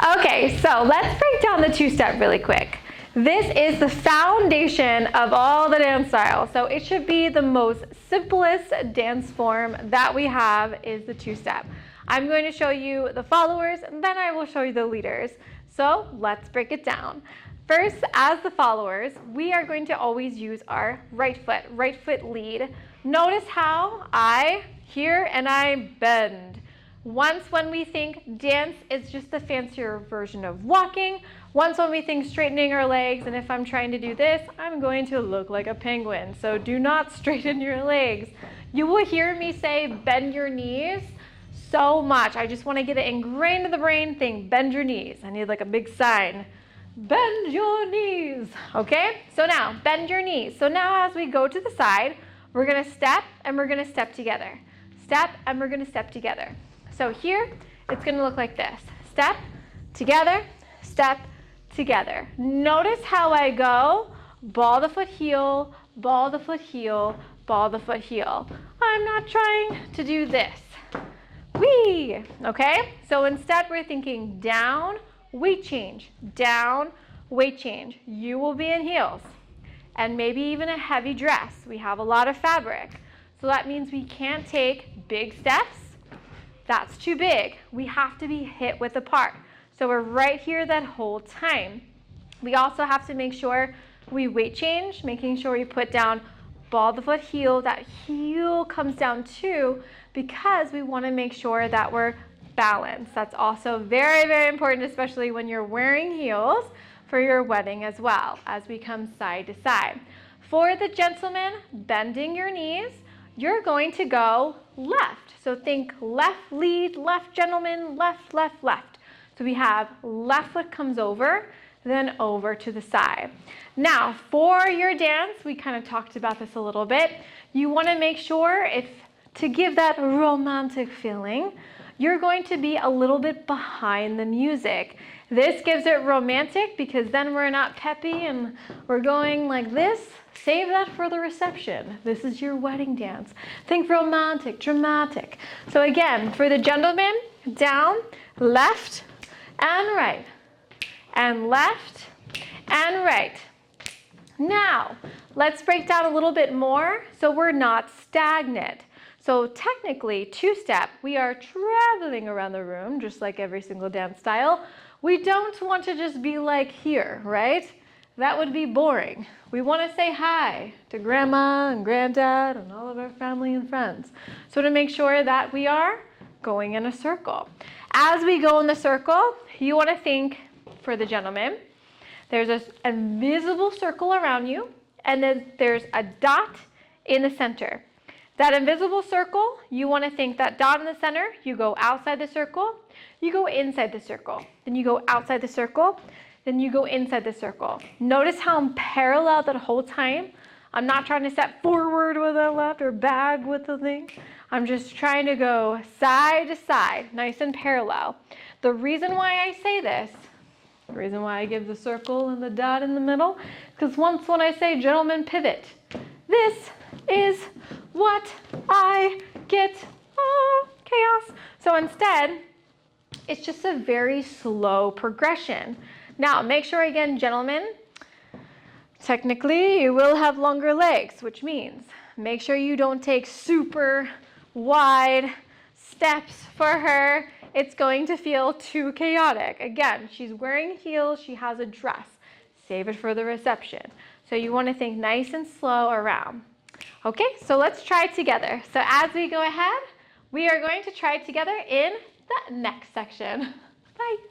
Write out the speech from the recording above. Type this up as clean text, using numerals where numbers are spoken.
Okay, so let's break down the two-step really quick. This is the foundation of all the dance styles. So it should be the most simplest dance form that we have is the two-step. I'm going to show you the followers, and then I will show you the leaders. So let's break it down. First, as the followers, we are going to always use our right foot lead. Notice how I here and I bend. Once when we think dance is just the fancier version of walking. Once when we think straightening our legs, and if I'm trying to do this, I'm going to look like a penguin. So do not straighten your legs. You will hear me say bend your knees so much. I just want to get it ingrained in the brain. Think bend your knees. I need like a big sign. Bend your knees. Okay, so now bend your knees. So now as we go to the side, we're going to step and we're going to step together. Step and we're going to step together. So here, it's going to look like this. Step, together, step, together. Notice how I go. Ball the foot heel, ball the foot heel, ball the foot heel. I'm not trying to do this. Whee! Okay? So instead, we're thinking down, weight change. Down, weight change. You will be in heels. And maybe even a heavy dress. We have a lot of fabric. So that means we can't take big steps. That's too big. We have to be hip width apart. So we're right here that whole time. We also have to make sure we weight change, making sure we put down ball the foot heel. That heel comes down too because we want to make sure that we're balanced. That's also very, very important, especially when you're wearing heels for your wedding as well, as we come side to side. For the gentlemen, bending your knees, you're going to go left. So think left lead, left gentleman, left, left, left. So we have left foot comes over, then over to the side. Now, for your dance, we kind of talked about this a little bit. You want to make sure to give that romantic feeling, you're going to be a little bit behind the music. This gives it romantic because then we're not peppy and we're going like this. Save that for the reception. This is your wedding dance. Think romantic, dramatic. So again, for the gentlemen, down, left, and right. And left, and right. Now, let's break down a little bit more so we're not stagnant. So technically, two-step, we are traveling around the room, just like every single dance style. We don't want to just be like here, right? That would be boring. We want to say hi to grandma and granddad and all of our family and friends. So to make sure that we are going in a circle. As we go in the circle, you want to think for the gentleman, there's an invisible circle around you, and then there's a dot in the center. That invisible circle, you want to think that dot in the center, you go outside the circle, you go inside the circle, then you go outside the circle, then you go inside the circle. Notice how I'm parallel that whole time. I'm not trying to step forward with the left or back with the thing. I'm just trying to go side to side, nice and parallel. The reason why I say this, the reason why I give the circle and the dot in the middle, because once when I say gentlemen pivot, this is what I get. Oh, chaos. So instead, it's just a very slow progression. Now, make sure again, gentlemen, technically you will have longer legs, which means make sure you don't take super wide steps for her. It's going to feel too chaotic. Again, she's wearing heels, she has a dress. Save it for the reception. So you want to think nice and slow around. Okay, so let's try it together. So as we go ahead, we are going to try it together in the next section. Bye.